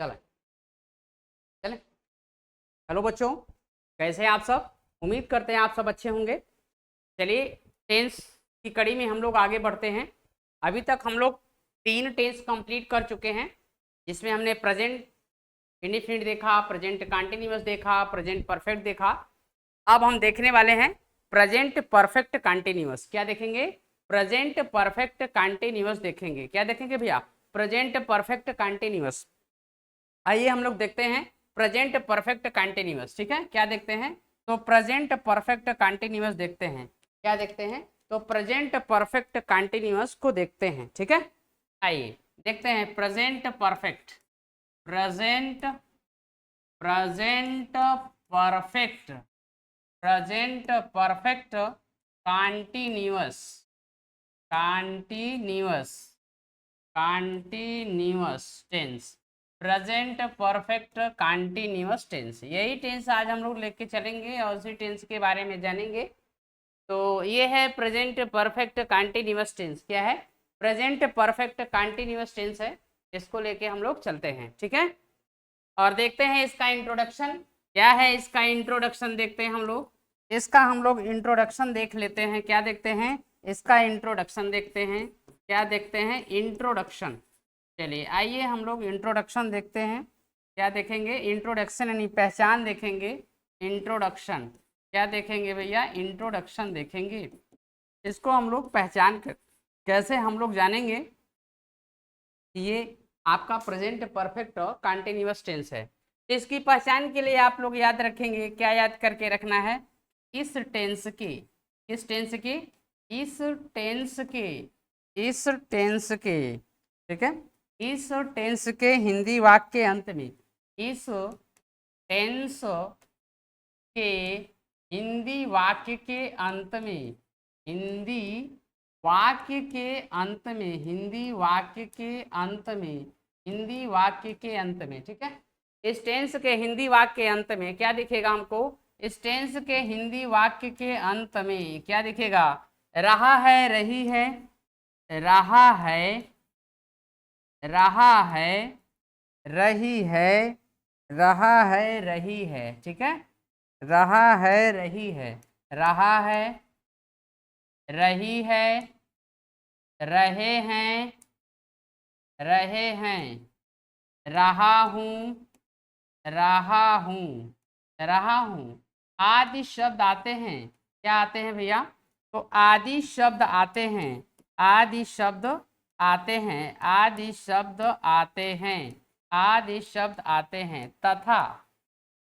चलें चलें। हेलो बच्चों, कैसे हैं आप सब? उम्मीद करते हैं आप सब अच्छे होंगे। चलिए टेंस की कड़ी में हम लोग आगे बढ़ते हैं। अभी तक हम लोग 3 टेंस कंप्लीट कर चुके हैं, जिसमें हमने प्रेजेंट इंडेफिनिट देखा, प्रेजेंट कंटिन्यूअस देखा, प्रेजेंट परफेक्ट देखा। अब हम देखने वाले हैं प्रेजेंट परफेक्ट कंटिन्यूअस। क्या देखेंगे? प्रेजेंट परफेक्ट कंटिन्यूअस देखेंगे। क्या देखेंगे भैया? Present perfect continuous. आइए हम लोग देखते हैं प्रेजेंट परफेक्ट कंटिन्यूअस। ठीक है, क्या देखते हैं? तो प्रेजेंट परफेक्ट कंटिन्यूअस देखते हैं। क्या देखते हैं? तो प्रेजेंट परफेक्ट कंटिन्यूअस को देखते हैं। ठीक है, आइए देखते हैं present perfect. Present present perfect present perfect continuous continuous continuous tense. Present perfect continuous tense, यही टेंस आज हम लोग लेके चलेंगे और उसी टेंस के बारे में जानेंगे। तो ये है प्रेजेंट परफेक्ट कंटिन्यूअस टेंस। क्या है? प्रेजेंट परफेक्ट कंटिन्यूअस टेंस है, इसको लेके हम लोग चलते हैं। ठीक है, और देखते हैं इसका इंट्रोडक्शन क्या है। इसका इंट्रोडक्शन देखते हैं हम लोग। इसका हम लोग इंट्रोडक्शन देख लेते हैं। क्या देखते हैं? इसका इंट्रोडक्शन देखते हैं। क्या देखते हैं? इंट्रोडक्शन। चलिए आइए हम लोग इंट्रोडक्शन देखते हैं। क्या देखेंगे? इंट्रोडक्शन यानी पहचान देखेंगे। इंट्रोडक्शन क्या देखेंगे भैया? इंट्रोडक्शन देखेंगे। इसको हम लोग पहचान कर कैसे हम लोग जानेंगे कि ये आपका प्रेजेंट परफेक्ट कंटिन्यूअस टेंस है। तो इसकी पहचान के लिए आप लोग याद रखेंगे, क्या याद करके रखना है? इस टेंस की इस टेंस की इस टेंस की इस टेंस के ठीक है, इस टेंस के हिंदी वाक्य के अंत में, इस टेंस के हिंदी वाक्य के अंत में, हिंदी वाक्य के अंत में, हिंदी वाक्य के अंत में, हिंदी वाक्य के अंत में। ठीक है, इस टेंस के हिंदी वाक्य के अंत में क्या दिखेगा हमको? इस टेंस के हिंदी वाक्य के अंत में क्या दिखेगा? रहा है, रही है, रहा है, रहा है, रही है, रहा है, रही है। ठीक है, रहा है, रही है, रहा है, रही है, रहे हैं, रहे हैं, रहा हूँ, रहा हूँ, रहा हूँ आदि शब्द आते हैं। क्या आते हैं भैया? तो आदि शब्द आते हैं, आदि शब्द आते हैं, आदि शब्द आते हैं, आदि शब्द आते हैं। तथा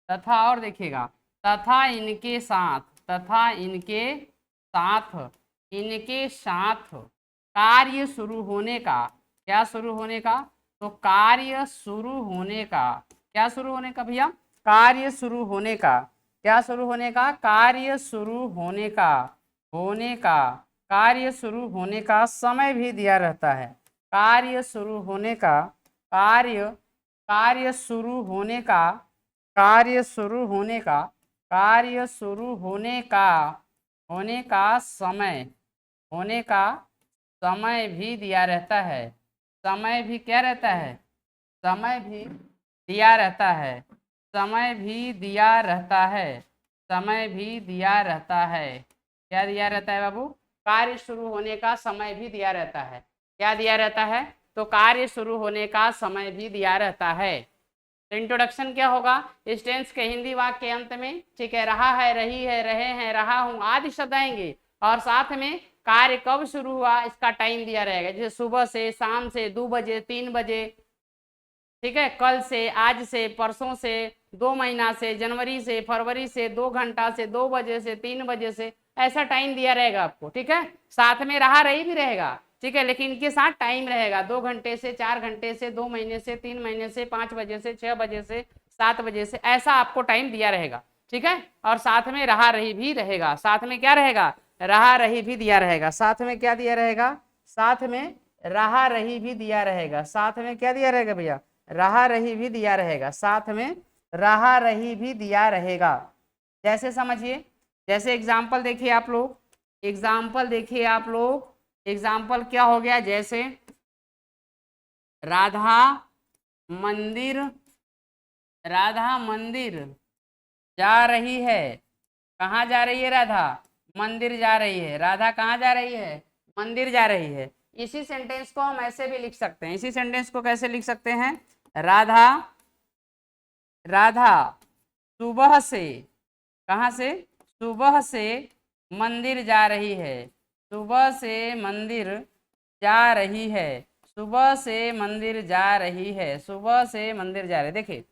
तथा और देखिएगा, तथा इनके साथ, तथा इनके साथ, इनके साथ कार्य शुरू होने का। क्या शुरू होने का? तो कार्य शुरू होने का। क्या शुरू होने का भैया? कार्य शुरू होने का। क्या शुरू होने का? कार्य शुरू होने का, होने का, कार्य शुरू होने का समय भी दिया रहता है। कार्य शुरू होने का, कार्य कार्य शुरू होने का, कार्य शुरू होने का, कार्य शुरू होने का, होने का समय, होने का समय भी दिया रहता है। समय भी क्या रहता है? समय भी दिया रहता है, समय भी दिया रहता है, समय भी दिया रहता है। क्या दिया रहता है बाबू? कार्य शुरू होने का समय भी दिया रहता है। क्या दिया रहता है? तो कार्य शुरू होने का समय भी दिया रहता है। तो इंट्रोडक्शन क्या होगा? इस टेंस के हिंदी वाक्य के अंत में, ठीक है, रहा है, रही है, रहे हैं, रहा हूं आदि शब्द आएंगे, और साथ में कार्य कब शुरू हुआ इसका टाइम दिया रहेगा। जैसे सुबह से, शाम से, 2 बजे, 3 बजे, ठीक है, कल से, आज से, परसों से, 2 महीना से, जनवरी से, फरवरी से, 2 घंटा से, 2 बजे से, 3 बजे से, ऐसा टाइम दिया रहेगा आपको। ठीक है, साथ में रहा रही भी रहेगा, ठीक है, लेकिन इनके साथ टाइम रहेगा 2 घंटे से, 4 घंटे से, 2 महीने से, 3 महीने से, 5 बजे से, 6 बजे से, 7 बजे से, ऐसा आपको टाइम दिया रहेगा। ठीक है, और साथ में रहा रही भी रहेगा। साथ में क्या रहेगा? रहा रही भी दिया रहेगा। साथ में क्या दिया रहेगा? साथ में रहा रही भी दिया रहेगा। साथ में क्या दिया रहेगा भैया? रहा रही भी दिया रहेगा। साथ में रहा रही भी दिया रहेगा। जैसे समझिए, जैसे एग्जाम्पल देखिए आप लोग, एग्जाम्पल देखिए आप लोग, एग्जाम्पल क्या हो गया? जैसे राधा मंदिर राधा मंदिर जा रही है। कहाँ जा रही है राधा? मंदिर जा रही है। राधा कहाँ जा रही है? मंदिर जा रही है। इसी सेंटेंस को हम ऐसे भी लिख सकते हैं। इसी सेंटेंस को कैसे लिख सकते हैं? राधा राधा सुबह से, कहाँ से? सुबह से मंदिर जा रही है। सुबह से मंदिर जा रही है। सुबह से मंदिर जा रही है। सुबह से मंदिर जा रही है। देखिए,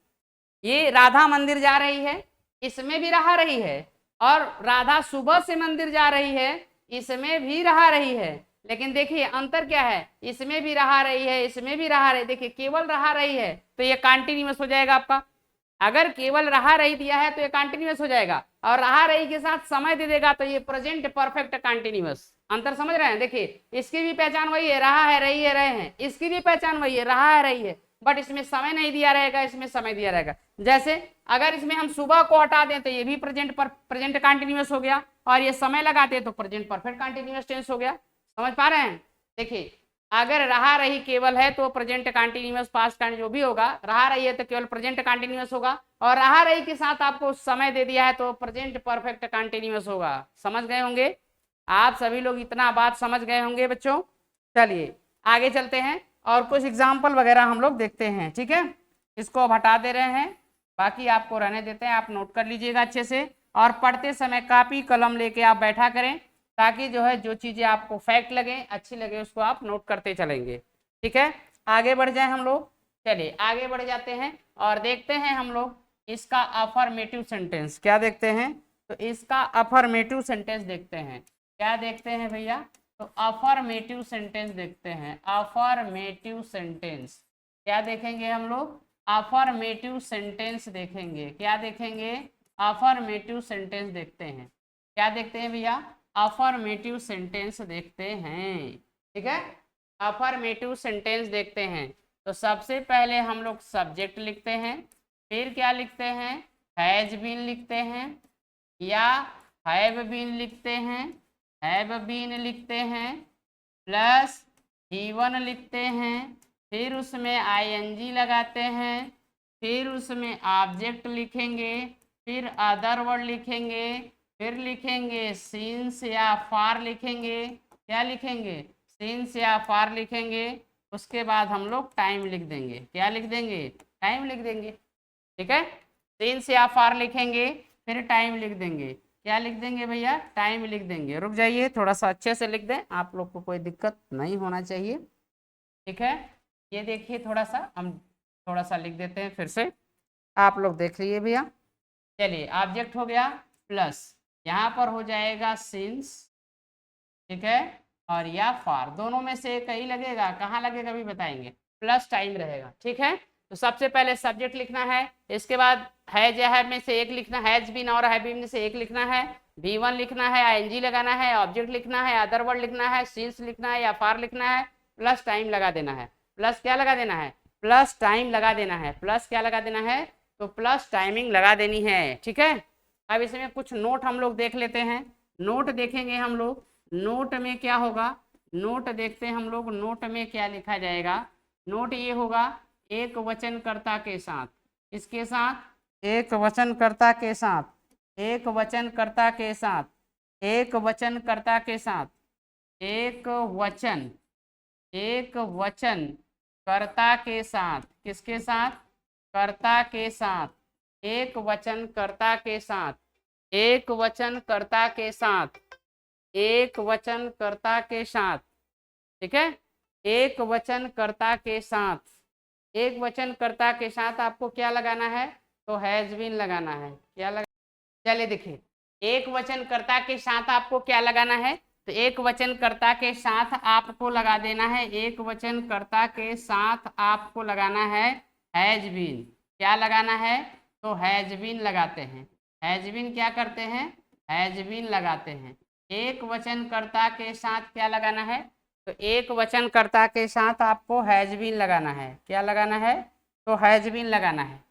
ये राधा मंदिर जा रही है, इसमें भी रहा रही है, और राधा सुबह से मंदिर जा रही है, इसमें भी रहा रही है। लेकिन देखिए अंतर क्या है, इसमें भी रहा रही है, इसमें भी रहा रही। देखिए केवल रहा रही है तो ये कॉन्टिन्यूअस हो जाएगा आपका। अगर केवल रहा रही दिया है तो ये कॉन्टिन्यूअस हो जाएगा, और रहा रही के साथ समय दे देगा तो ये प्रेजेंट परफेक्ट कॉन्टिन्यूअस। अंतर समझ रहे हैं? देखिए इसकी भी पहचान वही है, रहा है, रही है, रहे हैं। इसकी भी पहचान वही है, रहा है, रही है, बट इसमें समय नहीं दिया रहेगा, इसमें समय दिया रहेगा। जैसे अगर इसमें हम सुबह को हटा दें तो ये भी प्रेजेंट कॉन्टिन्यूअस हो गया, और ये समय लगाते तो प्रेजेंट परफेक्ट कॉन्टिन्यूअस टेंस हो गया। समझ पा रहे हैं? देखिए अगर रहा रही केवल है तो प्रेजेंट कॉन्टिन्यूअस पास्ट जो भी होगा, रहा रही है तो केवल प्रेजेंट कॉन्टिन्यूअस होगा, और रहा रही के साथ आपको समय दे दिया है तो प्रेजेंट परफेक्ट कॉन्टिन्यूअस होगा। समझ गए होंगे आप सभी लोग, इतना बात समझ गए होंगे बच्चों। चलिए आगे चलते हैं और कुछ एग्जाम्पल वगैरह हम लोग देखते हैं। ठीक है, इसको अब हटा दे रहे हैं, बाकी आपको रहने देते हैं। आप नोट कर लीजिएगा अच्छे से, और पढ़ते समय कापी कलम लेके आप बैठा करें, ताकि जो है जो चीज़ें आपको फैक्ट लगे, अच्छी लगे, उसको आप नोट करते चलेंगे। ठीक है, आगे बढ़ जाए हम लोग। चलिए आगे बढ़ जाते हैं और देखते हैं हम लोग इसका अफर्मेटिव सेंटेंस। क्या देखते हैं? तो इसका अफर्मेटिव सेंटेंस देखते हैं। क्या देखते हैं भैया? तो अफर्मेटिव सेंटेंस देखते हैं। अफर्मेटिव सेंटेंस क्या देखेंगे हम लोग? अफर्मेटिव सेंटेंस देखेंगे। क्या देखेंगे? अफर्मेटिव सेंटेंस देखते हैं। क्या देखते हैं भैया? अफर्मेटिव सेंटेंस देखते हैं। ठीक है, अफर्मेटिव सेंटेंस देखते हैं। तो सबसे पहले हम लोग सब्जेक्ट लिखते हैं, फिर क्या लिखते हैं? हैज बीन लिखते हैं, या हैव बीन लिखते हैं, हैव बीन लिखते हैं, प्लस गिवन लिखते हैं, फिर उसमें आईएनजी लगाते हैं, फिर उसमें ऑब्जेक्ट लिखेंगे, फिर अदर वर्ड लिखेंगे, फिर लिखेंगे सिंस या फार लिखेंगे। क्या लिखेंगे? सिंस या फार लिखेंगे। उसके बाद हम लोग टाइम लिख देंगे। क्या लिख देंगे? टाइम लिख देंगे। ठीक है, सिंस या फार लिखेंगे, फिर टाइम लिख देंगे। क्या लिख देंगे भैया? टाइम लिख देंगे। रुक जाइए, थोड़ा सा अच्छे से लिख दें, आप लोग को कोई दिक्कत नहीं होना चाहिए। ठीक है, ये देखिए थोड़ा सा हम थोड़ा सा लिख देते हैं फिर से, आप लोग देख लीजिए भैया। चलिए ऑब्जेक्ट हो गया, प्लस यहाँ पर हो जाएगा सिंस, ठीक है, और या फार, दोनों में से एक ही लगेगा। कहाँ लगेगा भी बताएंगे, प्लस टाइम रहेगा। ठीक है, तो सबसे पहले सब्जेक्ट लिखना है, इसके बाद हैज या हैव में से एक लिखना, हैज बीन और हैव बीन में से एक लिखना है, V1 लिखना है, आईएनजी लगाना है, ऑब्जेक्ट लिखना है, अदर वर्ड लिखना है, सिंस लिखना है या फार लिखना है, प्लस टाइम लगा देना है। प्लस क्या लगा देना है? प्लस टाइम लगा देना है। प्लस क्या लगा देना है? तो प्लस टाइमिंग लगा देनी है। ठीक है, अब इसमें कुछ नोट हम लोग देख लेते हैं। नोट देखेंगे हम लोग, नोट में क्या होगा? नोट देखते हैं हम लोग, नोट में क्या लिखा जाएगा? नोट ये होगा एक वचनकर्ता के साथ, इसके साथ एक वचनकर्ता के साथ, एक वचनकर्ता के साथ, एक वचनकर्ता के साथ, एक वचन, एक वचन कर्ता के साथ, किसके साथ? कर्ता के साथ, एक वचन कर्ता के साथ, एक वचन कर्ता के साथ, एक वचन कर्ता के साथ। ठीक है, एक वचन कर्ता के साथ, एक वचन कर्ता के साथ आपको क्या लगाना है? तो हैज बीन लगाना है। क्या लगा? चलिए देखिए, एक वचन कर्ता के साथ आपको क्या लगाना है? तो एक वचन कर्ता के साथ आपको लगा देना है, एक वचन कर्ता के साथ आपको लगाना है हैज बीन। क्या लगाना है? तो हैज बीन लगाते हैं। हैज बीन क्या करते हैं? हैज बीन लगाते हैं। एक वचन कर्ता के साथ क्या लगाना है? तो एक वचन कर्ता के साथ आपको हैज बीन लगाना है। क्या लगाना है? तो हैज बीन लगाना है।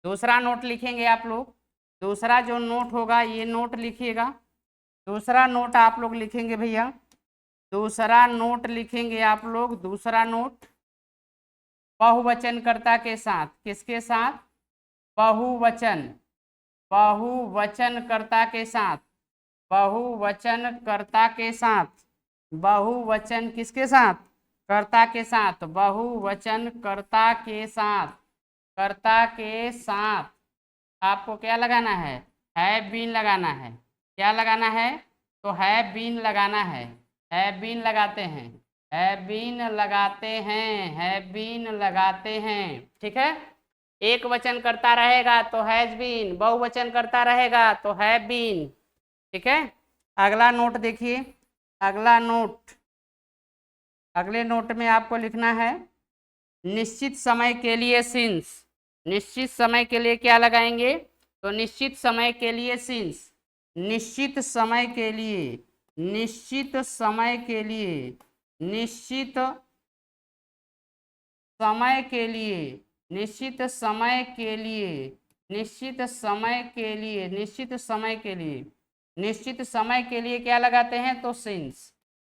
दूसरा नोट लिखेंगे आप लोग, दूसरा जो नोट होगा ये नोट लिखिएगा। दूसरा नोट आप लोग लिखेंगे भैया, दूसरा नोट लिखेंगे आप लोग, दूसरा नोट बहुवचनकर्ता के साथ, किसके साथ? बहुवचन, बहुवचन कर्ता के साथ, बहुवचन कर्ता के साथ, बहुवचन किसके साथ, कर्ता के साथ, बहुवचन कर्ता के साथ, कर्ता के साथ आपको क्या लगाना है बीन लगाना है। क्या लगाना है, तो है बीन लगाना है बीन लगाते हैं, है बीन लगाते हैं, है बीन लगाते हैं। ठीक है, एक वचन करता रहेगा तो हैज बीन, बहुवचन करता रहेगा तो है बीन। ठीक है, अगला नोट देखिए, अगला नोट, अगले नोट में आपको लिखना है निश्चित समय के लिए सिंस। निश्चित समय के लिए क्या लगाएंगे, तो निश्चित समय के लिए सिंस, निश्चित समय के लिए, निश्चित समय के लिए, निश्चित समय के लिए, निश्चित समय के लिए, निश्चित समय के लिए, निश्चित समय के लिए, निश्चित समय के लिए क्या लगाते हैं, तो सिंस।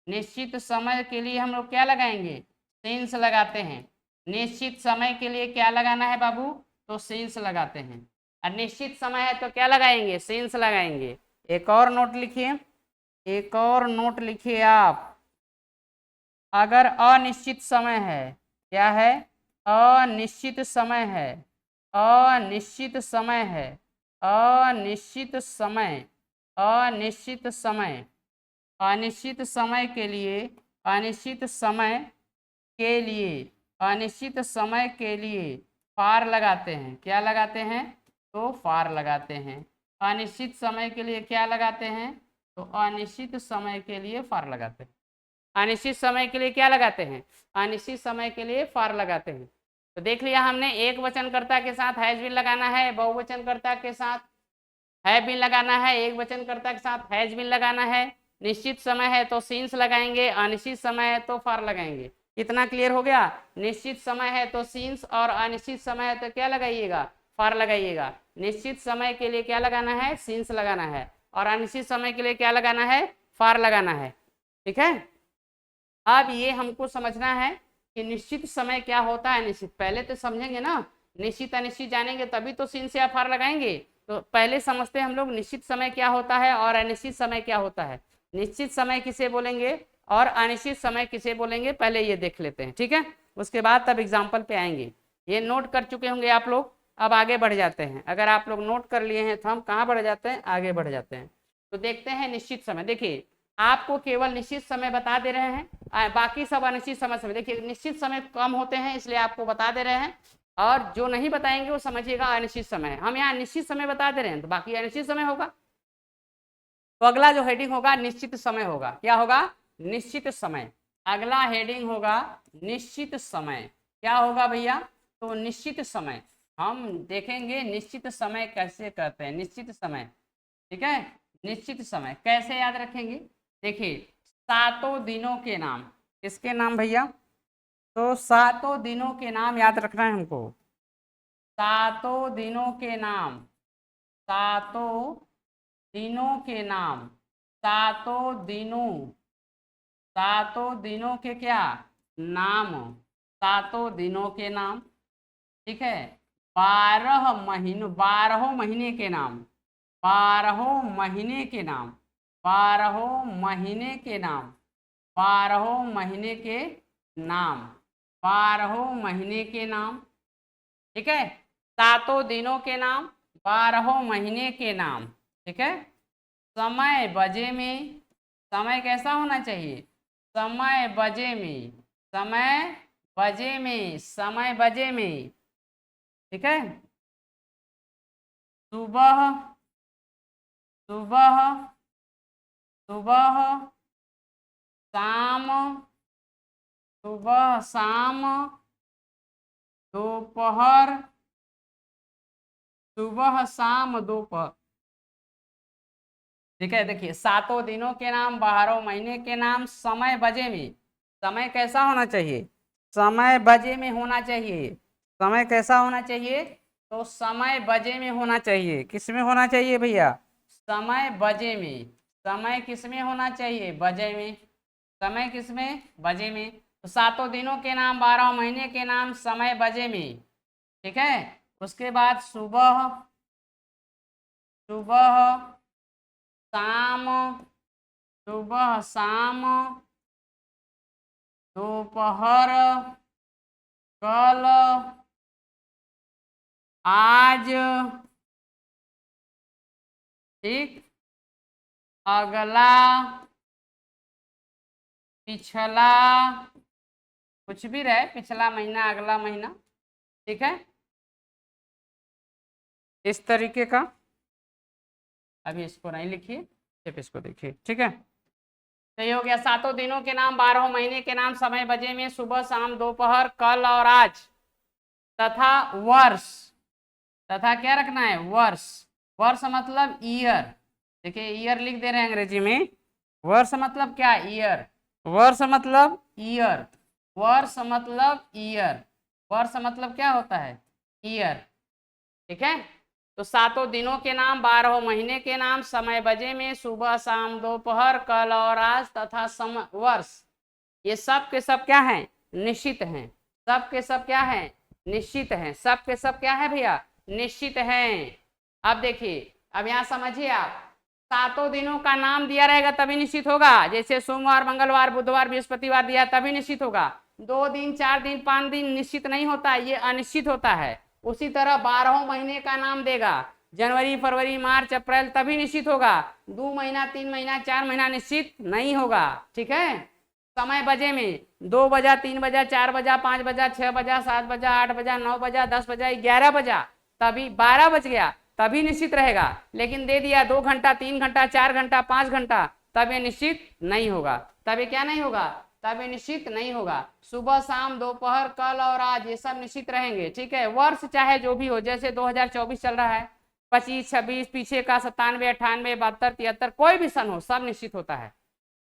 निश्चित समय के लिए हम लोग क्या लगाएंगे, सिंस लगाते हैं। निश्चित समय के लिए क्या लगाना है बाबू, तो सिंस लगाते हैं। और निश्चित समय है तो क्या लगाएंगे, सिंस लगाएंगे। एक और नोट लिखिए, एक और नोट लिखिए आप, अगर अनिश्चित समय है, क्या है, अनिश्चित समय है, अनिश्चित समय है, अनिश्चित समय, अनिश्चित समय, अनिश्चित समय के लिए, अनिश्चित समय के लिए, अनिश्चित समय के लिए फार लगाते हैं। क्या लगाते हैं, तो फार लगाते हैं। अनिश्चित समय के लिए क्या लगाते हैं, तो अनिश्चित समय के लिए फार लगाते हैं। अनिश्चित समय के लिए क्या लगाते हैं, अनिश्चित समय के लिए फार लगाते हैं। तो देख लिया हमने, एक वचनकर्ता के साथ हैज बीन लगाना है, बहुवचनकर्ता के साथ है बीन लगाना है, एक वचनकर्ता के साथ हैज बीन लगाना है। निश्चित समय है तो सिंस लगाएंगे, अनिश्चित समय है तो फार लगाएंगे। कितना क्लियर हो गया, निश्चित समय है तो सिंस और अनिश्चित समय है तो क्या लगाइएगा, फार लगाइएगा। निश्चित समय के लिए क्या लगाना है, सिंस लगाना है, और अनिश्चित समय के लिए क्या लगाना है, फार लगाना है। ठीक है, अब ये हमको समझना है कि निश्चित समय क्या होता है, निश्चित पहले तो समझेंगे ना, निश्चित अनिश्चित जानेंगे तभी तो सिंस या फार लगाएंगे। तो पहले समझते हैं हम लोग निश्चित समय क्या होता है और अनिश्चित समय क्या होता है। निश्चित समय किसे बोलेंगे और अनिश्चित समय किसे बोलेंगे, पहले ये देख लेते हैं। ठीक है, उसके बाद तब एग्जाम्पल पे आएंगे। ये नोट कर चुके होंगे आप लोग, अब आगे बढ़ जाते हैं। अगर आप लोग नोट कर लिए हैं तो हम कहाँ बढ़ जाते हैं, आगे बढ़ जाते हैं। तो देखते हैं निश्चित समय। देखिए आपको केवल निश्चित समय बता दे रहे हैं, बाकी सब अनिश्चित समय। देखिए निश्चित समय कम होते हैं इसलिए आपको बता दे रहे हैं, और जो नहीं बताएंगे वो समझिएगा अनिश्चित समय। हम यहाँ निश्चित समय बता दे रहे हैं तो बाकी अनिश्चित समय होगा। तो अगला जो हेडिंग होगा निश्चित समय होगा। क्या होगा, निश्चित समय। अगला हेडिंग होगा निश्चित समय। क्या होगा भैया, तो निश्चित समय। हम देखेंगे निश्चित समय कैसे करते हैं, निश्चित समय। ठीक है, निश्चित समय कैसे याद रखेंगे, देखिए सातों दिनों के नाम, किसके नाम भैया, तो सातों दिनों के नाम याद रखना है हमको। सातों दिनों के नाम, सातों दिनों के नाम, सातों दिनों, सातों दिनों के क्या नाम, सातों दिनों के नाम। ठीक है, 12 महीनों, 12 महीने के नाम, 12 महीने के नाम, 12 महीने के नाम, 12 महीने के नाम, 12 महीने के नाम। ठीक है, सातों दिनों के नाम, 12 महीने के नाम। ठीक है, समय बजे में, समय कैसा होना चाहिए, समय बजे में, समय बजे में, समय बजे में। ठीक है, सुबह, सुबह, सुबह, शाम, सुबह शाम, दोपहर, सुबह शाम दोपहर। ठीक है, देखिए सातों दिनों के नाम, 12 महीने के नाम, समय बजे में। समय कैसा होना चाहिए, समय बजे में होना चाहिए। समय कैसा होना चाहिए, तो समय बजे में होना चाहिए। किस में होना चाहिए भैया, समय बजे में। समय किस में होना चाहिए, बजे में। समय किस में, बजे में। तो सातों दिनों के नाम, 12 महीने के नाम, समय बजे में। ठीक है, उसके बाद सुबह, सुबह शाम, सुबह शाम, दोपहर, कल, आज, ठीक, अगला, पिछला, कुछ भी रहे, पिछला महीना, अगला महीना, ठीक है, इस तरीके का। अभी इसको नहीं लिखिए, सिर्फ इसको देखिए, ठीक है। तो ये हो गया सातों दिनों के नाम, 12 महीने के नाम, समय बजे में, सुबह शाम दोपहर कल और आज, तथा वर्ष, तथा क्या रखना है, वर्ष। वर्ष मतलब ईयर, देखिए ईयर लिख दे रहे हैं अंग्रेजी में, वर्ष मतलब क्या, ईयर, वर्ष मतलब ईयर, वर्ष मतलब ईयर, वर्ष मतलब क्या होता है, ईयर, ठीक है। तो सातों दिनों के नाम, 12 महीने के नाम, समय बजे में, सुबह शाम दोपहर कल और आज, तथा समय वर्ष, ये सब के सब क्या है, निश्चित हैं, सब के सब क्या है, निश्चित हैं, सब के सब क्या है भैया, निश्चित हैं। अब देखिए, अब यहाँ समझिए आप, सातों दिनों का नाम दिया रहेगा तभी निश्चित होगा, जैसे सोमवार मंगलवार बुधवार बृहस्पतिवार दिया तभी निश्चित होगा। 2 दिन 4 दिन 5 दिन निश्चित नहीं होता, ये अनिश्चित होता है। उसी तरह 12 महीने का नाम देगा, जनवरी फरवरी मार्च अप्रैल, तभी निश्चित होगा। 2 महीना 3 महीना 4 महीना निश्चित नहीं होगा, ठीक है। समय बजे में 2 बजा 3 बजा 4 बजा 5 बजा 6 बजा 7 बजा 8 बजा 9 बजा 10 बजा 11 बजा, तभी 12 बज गया तभी निश्चित रहेगा। लेकिन दे दिया 2 घंटा 3 घंटा 4 घंटा 5 घंटा, तब ये निश्चित नहीं होगा, तब ये क्या नहीं होगा, तब ये निश्चित नहीं होगा। सुबह शाम दोपहर कल और आज ये सब निश्चित रहेंगे, ठीक है। वर्ष चाहे जो भी हो, जैसे 2024 चल रहा है, 25 26 पीछे का 97 98 72 73 कोई भी सन हो, सब निश्चित होता है।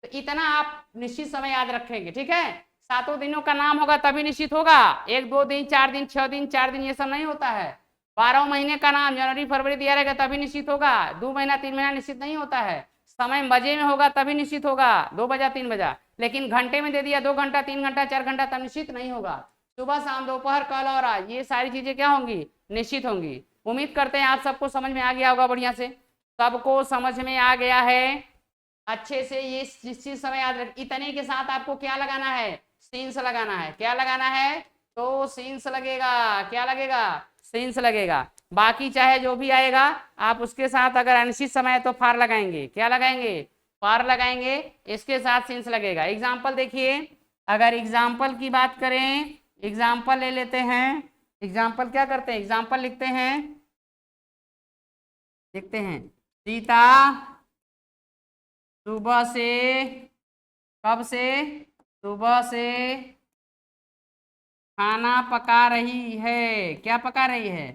तो इतना आप निश्चित समय याद रखेंगे, ठीक है। सातों दिनों का नाम होगा तभी निश्चित होगा, 1 2 दिन 4 दिन 6 दिन 4 दिन ये सब नहीं होता है। 12 महीने का नाम जनवरी फरवरी दिया रहेगा तभी निश्चित होगा, 2 महीना 3 महीना निश्चित नहीं होता है। समय बजे में होगा तभी निश्चित होगा, 2 बजा 3 बजा, लेकिन घंटे में दे दिया 2 घंटा 3 घंटा 4 घंटा, तब निश्चित नहीं होगा। सुबह शाम दोपहर कल और आज, ये सारी चीजें क्या होंगी, निश्चित होंगी। उम्मीद करते हैं आप सबको समझ में आ गया होगा, बढ़िया से सबको समझ में आ गया है अच्छे से। ये चीज समय याद रख, इतने के साथ आपको क्या लगाना है, सीन्स लगाना है। क्या लगाना है, तो सीन्स लगेगा, क्या लगेगा, सीन्स लगेगा। बाकी चाहे जो भी आएगा आप उसके साथ, अगर अनिश्चित समय है तो फार लगाएंगे, क्या लगाएंगे, फार लगाएंगे, इसके साथ सीन्स लगेगा। एग्जाम्पल देखिए, अगर एग्जाम्पल की बात करें, एग्जाम्पल ले लेते हैं। एग्जाम्पल क्या करते हैं, एग्जाम्पल लिखते हैं, लिखते हैं सीता सुबह से, कब से, सुबह से खाना पका रही है। क्या पका रही है,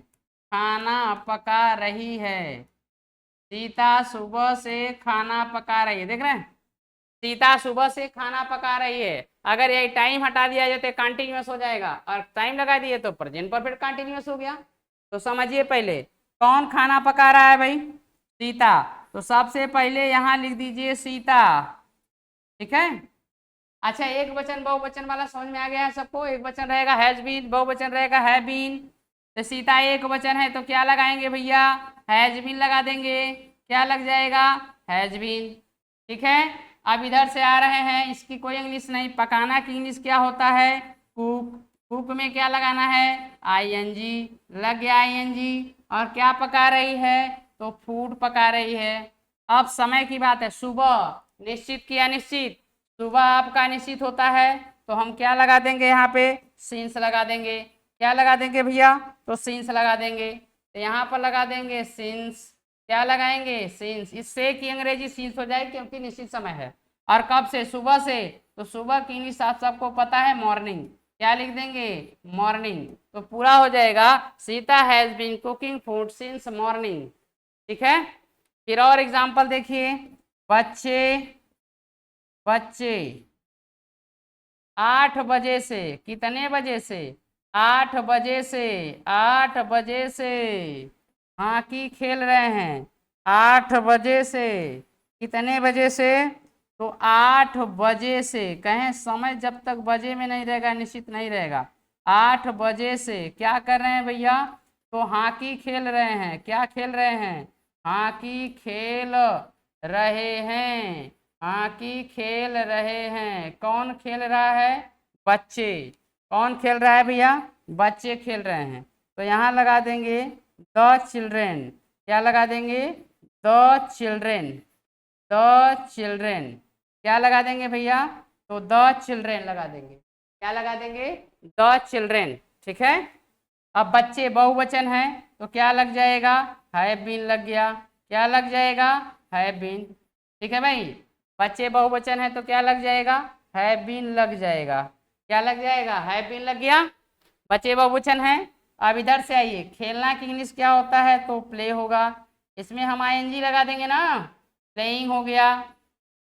खाना पका रही है। सीता सुबह से खाना पका रही है, देख रहे हैं, सीता सुबह से खाना पका रही है। अगर ये टाइम हटा दिया जाए तो कंटिन्यूअस हो जाएगा, और टाइम लगा दिए तो प्रेजेंट परफेक्ट कंटिन्यूअस हो गया। तो समझिए, पहले कौन खाना पका रहा है भाई, सीता। तो सबसे पहले यहाँ लिख दीजिए सीता, ठीक है। अच्छा, एक वचन बहुवचन वाला समझ में आ गया है सबको। एक वचन रहेगा हैज बीन, बहुवचन रहेगा है बीन। तो सीता एक वचन है तो क्या लगाएंगे भैया, हैज बीन लगा देंगे, क्या लग जाएगा, हैज बीन, ठीक है। अब इधर से आ रहे हैं, इसकी कोई इंग्लिश नहीं, पकाना की इंग्लिश क्या होता है, कुक। कुक में क्या लगाना है, आईएनजी, लग गया आईएनजी। और क्या पका रही है, तो फूड पका रही है। अब समय की बात है, सुबह निश्चित किया, निश्चित, सुबह आपका निश्चित होता है तो हम क्या लगा देंगे, यहाँ पे सीन्स लगा देंगे। क्या लगा देंगे भैया, तो सीन्स लगा देंगे। तो यहाँ पर लगा देंगे सीन्स, क्या लगाएंगे, सीन्स। इससे कि अंग्रेजी सीन्स हो जाए क्योंकि निश्चित समय है। और कब से, सुबह से, तो सुबह की इंग्लिश आप सबको पता है, मॉर्निंग। क्या लिख देंगे, मॉर्निंग। तो पूरा हो जाएगा, Sita has been cooking food since morning, ठीक है। फिर और एग्जाम्पल देखिए, बच्चे, बच्चे 8 बजे से, कितने बजे से, 8 बजे से, 8 बजे से हॉकी खेल रहे हैं। 8 बजे से, कितने बजे से, तो 8 बजे से, कहें समय जब तक बजे में नहीं रहेगा निश्चित नहीं रहेगा। 8 बजे से क्या कर रहे हैं भैया, तो हॉकी खेल रहे हैं, क्या खेल रहे हैं, हॉकी खेल रहे हैं, हॉकी खेल रहे हैं। कौन खेल रहा है, बच्चे। कौन खेल रहा है भैया, बच्चे खेल रहे हैं। तो यहाँ लगा देंगे द चिल्ड्रेन, क्या लगा देंगे, द चिल्ड्रेन, द चिल्ड्रेन, क्या लगा देंगे भैया, तो द चिल्ड्रेन लगा देंगे, क्या लगा देंगे, द चिल्ड्रेन। ठीक है। अब बच्चे बहुवचन है तो क्या लग जाएगा, हैव बीन लग गया, क्या लग जाएगा, हैव बीन। ठीक है भाई, बच्चे बहुवचन है तो क्या लग जाएगा, हैव बीन लग जाएगा, क्या लग जाएगा, हैव बीन लग गया। बच्चे बहुवचन है। अब इधर से आइए, खेलना की इंग्लिश क्या होता है, तो प्ले होगा, इसमें हम आईएनजी लगा देंगे ना, प्लेइंग हो गया।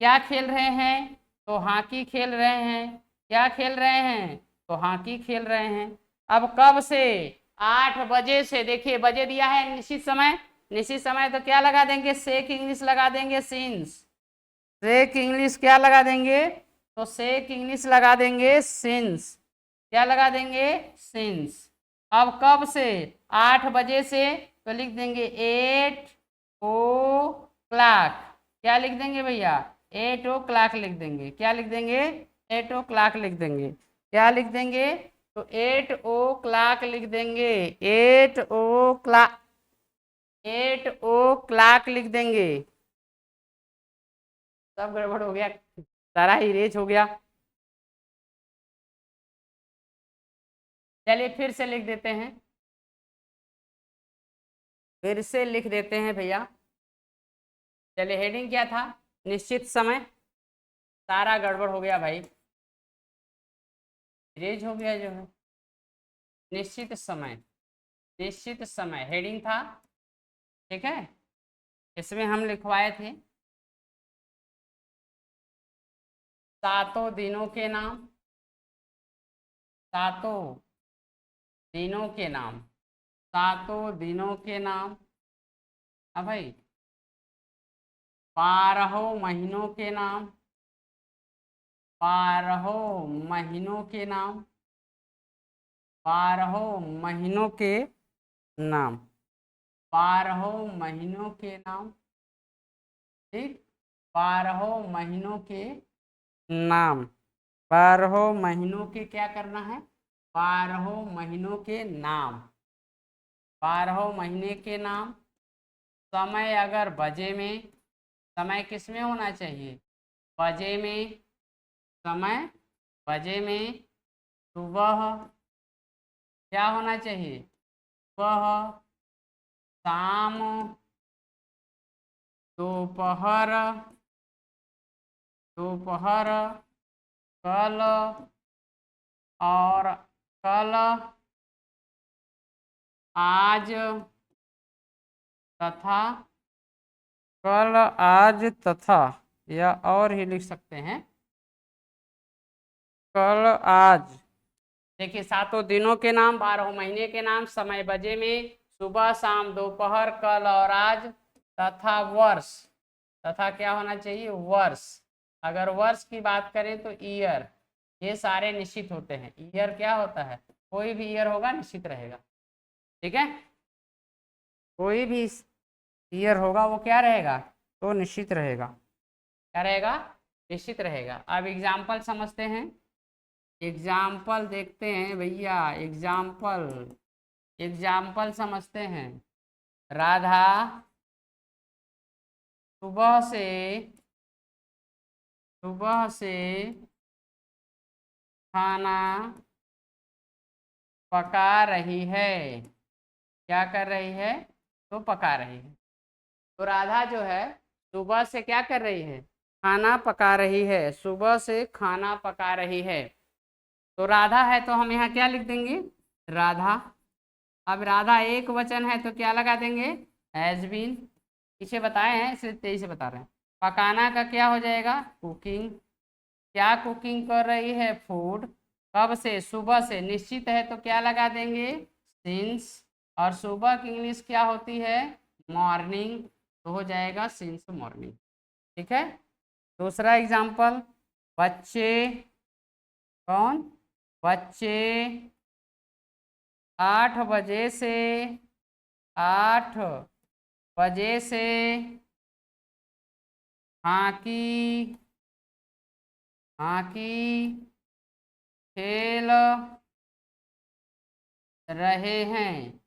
क्या खेल रहे हैं, तो हॉकी खेल रहे हैं, क्या खेल रहे हैं, तो हॉकी खेल रहे हैं। अब कब से, 8 बजे से। देखिए बजे दिया है निश्चित समय, निश्चित समय तो क्या लगा देंगे, से की इंग्लिश लगा देंगे, सिंस। से की इंग्लिश क्या लगा देंगे, तो से की इंग्लिश लगा देंगे सिंस, क्या लगा देंगे, सिंस। अब कब से, 8 बजे से, तो लिख देंगे 8 o'clock, क्या लिख देंगे भैया, 8 o'clock लिख देंगे, क्या लिख देंगे, 8 o'clock लिख देंगे, क्या लिख देंगे, तो 8 o'clock लिख देंगे, 8 o'clock, 8 o'clock लिख देंगे। सब गड़बड़ हो गया, सारा ही रेज हो गया। चलिए फिर से लिख देते हैं, फिर से लिख देते हैं भैया। चलिए हेडिंग क्या था, निश्चित समय, सारा गड़बड़ हो गया भाई, रेज हो गया जो है, निश्चित समय, निश्चित समय हेडिंग था। ठीक है, इसमें हम लिखवाए थे सातों दिनों के नाम, सातों दिनों के नाम, सातों दिनों के नाम। हाँ भाई, 12 महीनों के नाम, 12 महीनों के नाम, 12 महीनों के नाम, 12 महीनों के नाम। ठीक, 12 महीनों के नाम, 12 महीनों के क्या करना है, 12 महीनों के नाम, 12 महीने के नाम। समय अगर बजे में, समय किस में होना चाहिए, बजे में, समय बजे में। सुबह क्या होना चाहिए, सुबह, शाम, दोपहर, दोपहर, कल, और कल, आज तथा, कल, आज तथा, या और ही लिख सकते हैं, कल, आज। देखिए सातों दिनों के नाम, 12 महीने के नाम, समय बजे में, सुबह, शाम, दोपहर, कल और आज, तथा वर्ष, तथा क्या होना चाहिए, वर्ष। अगर वर्ष की बात करें तो ईयर, ये सारे निश्चित होते हैं। ईयर क्या होता है, कोई भी ईयर होगा निश्चित रहेगा। ठीक है, कोई भी ईयर होगा वो क्या रहेगा, तो निश्चित रहेगा, क्या रहेगा, निश्चित रहेगा। अब एग्जाम्पल समझते हैं, एग्जाम्पल देखते हैं भैया, एग्जाम्पल, एग्जाम्पल समझते हैं। राधा सुबह से, सुबह से खाना पका रही है, क्या कर रही है, तो पका रही है। तो राधा जो है सुबह से क्या कर रही है, खाना पका रही है, सुबह से खाना पका रही है। तो राधा है तो हम यहाँ क्या लिख देंगे, राधा। अब राधा एक वचन है तो क्या लगा देंगे, हैज बीन। पीछे बताए हैं इसलिए तेजी से बता रहे हैं। पकाना का क्या हो जाएगा, कुकिंग, क्या कुकिंग कर रही है, फूड। कब से, सुबह से, निश्चित है तो क्या लगा देंगे, सिंस। और सुबह की इंग्लिश क्या होती है, मॉर्निंग, तो हो जाएगा सिंस मॉर्निंग। ठीक है। दूसरा एग्जाम्पल, बच्चे, कौन, बच्चे 8 बजे से 8 बजे से हॉकी खेल रहे हैं।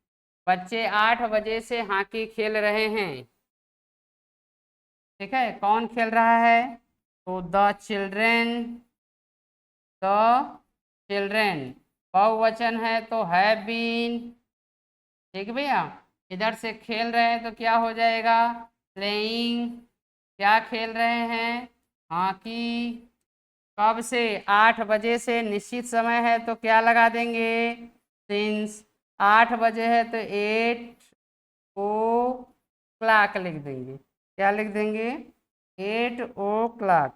बच्चे 8 बजे से हॉकी खेल रहे हैं। ठीक है, कौन खेल रहा है? तो द चिल्ड्रेन बहुवचन है तो हैव बीन। ठीक भैया, इधर से खेल रहे हैं तो क्या हो जाएगा? प्लेइंग। क्या खेल रहे हैं? हॉकी। कब से? 8 बजे से। निश्चित समय है तो क्या लगा देंगे? सिंस। 8 बजे है तो 8 o'clock लिख देंगे। क्या लिख देंगे? 8 o'clock।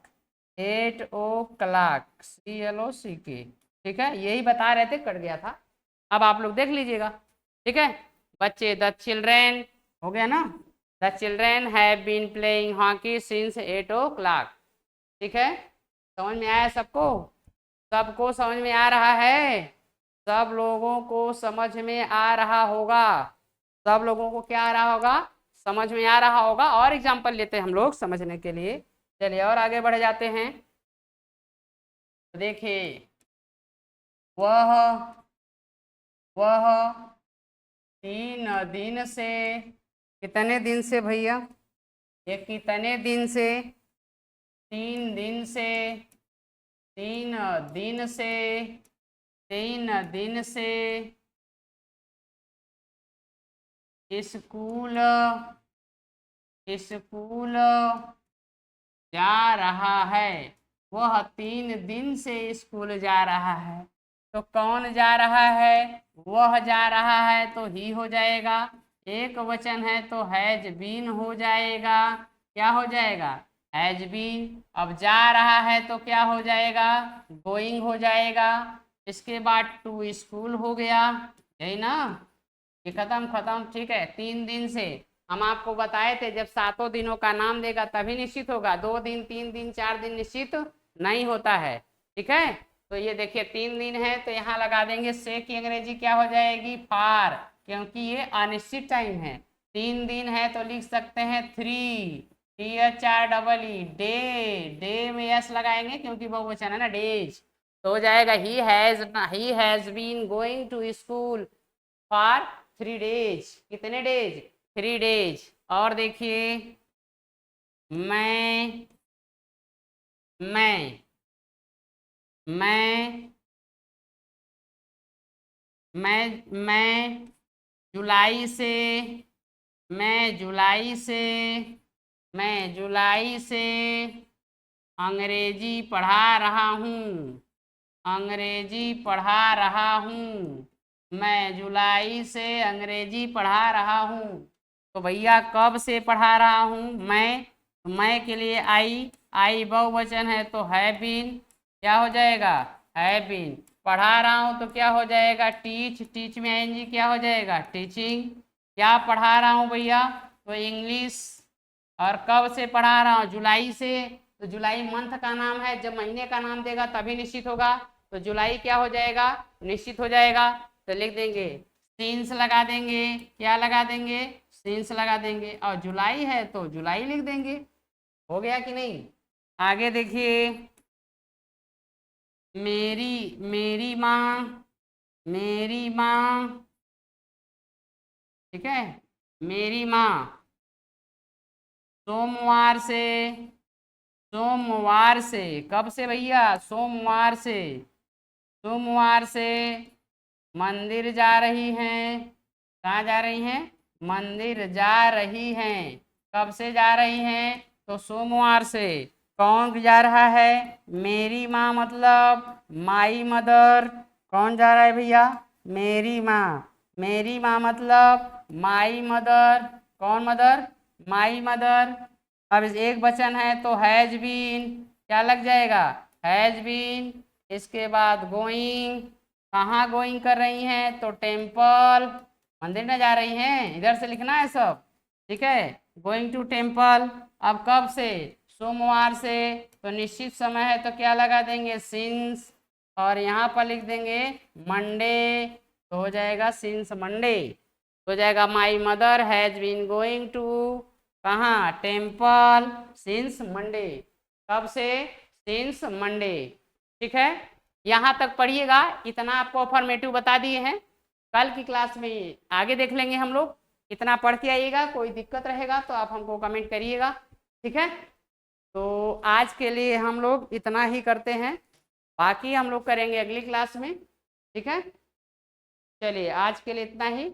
8 o'clock, CLOCK। ठीक है, यही बता रहे थे, कट गया था। अब आप लोग देख लीजिएगा। ठीक है बच्चे, द चिल्ड्रेन हो गया ना। The children have been playing hockey since 8 o'clock। ठीक है, समझ में आया सबको? सबको समझ में आ रहा है? सब लोगों को समझ में आ रहा होगा। सब लोगों को क्या आ रहा होगा? समझ में आ रहा होगा। और एग्जाम्पल लेते हैं हम लोग समझने के लिए। चलिए और आगे बढ़ जाते हैं। देखिए, वह 3 दिन से। कितने दिन से भैया? ये कितने दिन से? 3 दिन से। 3 दिन से। 3 दिन से स्कूल जा रहा है। वह 3 दिन से स्कूल जा रहा है। तो कौन जा रहा है? वह जा रहा है तो ही हो जाएगा। एक वचन है तो हैज बीन हो जाएगा। क्या हो जाएगा? Has been. अब जा रहा है तो क्या हो जाएगा? गोइंग हो जाएगा। इसके बाद टू स्कूल हो गया। यही ना? ये खत्म। ठीक है, 3 दिन से हम आपको बताए थे जब 7 दिनों का नाम देगा तभी निश्चित होगा। 2 दिन, 3 दिन, 4 दिन निश्चित नहीं होता है। ठीक है, तो ये देखिए 3 दिन है तो यहाँ लगा देंगे से की अंग्रेजी क्या हो जाएगी? फार, क्योंकि ये अनिश्चित टाइम है। 3 दिन है तो लिख सकते हैं 3, THREE, डे में यस लगाएंगे क्योंकि बहुवचन है ना, डेज। तो हो जाएगा he has been going to school for 3 days. कितने डेज? 3 डेज। और देखिए, मैं मैं मैं मैं जुलाई से मैं जुलाई से मैं जुलाई से अंग्रेजी पढ़ा रहा हूँ। अंग्रेजी पढ़ा रहा हूँ। मैं जुलाई से अंग्रेजी पढ़ा रहा हूँ। तो भैया कब से पढ़ा रहा हूँ? मैं के लिए आई बहुवचन है तो है बीन। क्या हो जाएगा? है बीन। पढ़ा रहा हूँ तो क्या हो जाएगा? टीच में आईएनजी क्या हो जाएगा? टीचिंग। क्या पढ़ा रहा हूँ भैया? तो इंग्लिश। और कब से पढ़ा रहा हूँ? जुलाई से। तो जुलाई मंथ का नाम है, जब महीने का नाम देगा तभी निश्चित होगा। तो जुलाई क्या हो जाएगा? निश्चित हो जाएगा। तो लिख देंगे सिंस लगा देंगे। क्या लगा देंगे? सिंस लगा देंगे। और जुलाई है तो जुलाई लिख देंगे। हो गया कि नहीं? आगे देखिए, मेरी माँ ठीक है, मेरी माँ सोमवार से। कब से भैया? सोमवार से मंदिर जा रही हैं। कहाँ जा रही हैं? मंदिर जा रही हैं। कब से जा रही हैं? तो सोमवार से। कौन जा रहा है? मेरी माँ, मतलब माई मदर। कौन जा रहा है भैया? मेरी माँ मतलब माई मदर। कौन मदर? My mother. अब एक वचन है तो हैज बीन। क्या लग जाएगा? Has been. इसके बाद गोइंग। कहाँ गोइंग कर रही हैं? तो टेम्पल, मंदिर में जा रही हैं। इधर से लिखना है सब। ठीक है, गोइंग टू टेम्पल। अब कब से? सोमवार से। तो निश्चित समय है तो क्या लगा देंगे? सिंस। और यहाँ पर लिख देंगे मंडे। तो हो जाएगा सिंस मंडे। हो जाएगा my mother has been going to कहाँ, टेम्पल सिंस मंडे, कब से, सिंस मंडे। ठीक है, यहाँ तक पढ़िएगा, इतना आपको फॉर्मेटिव बता दिए हैं। कल की क्लास में आगे देख लेंगे हम लोग, इतना पढ़ के आइएगा। कोई दिक्कत रहेगा तो आप हमको कमेंट करिएगा। ठीक है, तो आज के लिए हम लोग इतना ही करते हैं, बाकी हम लोग करेंगे अगली क्लास में। ठीक है, चलिए आज के लिए इतना ही।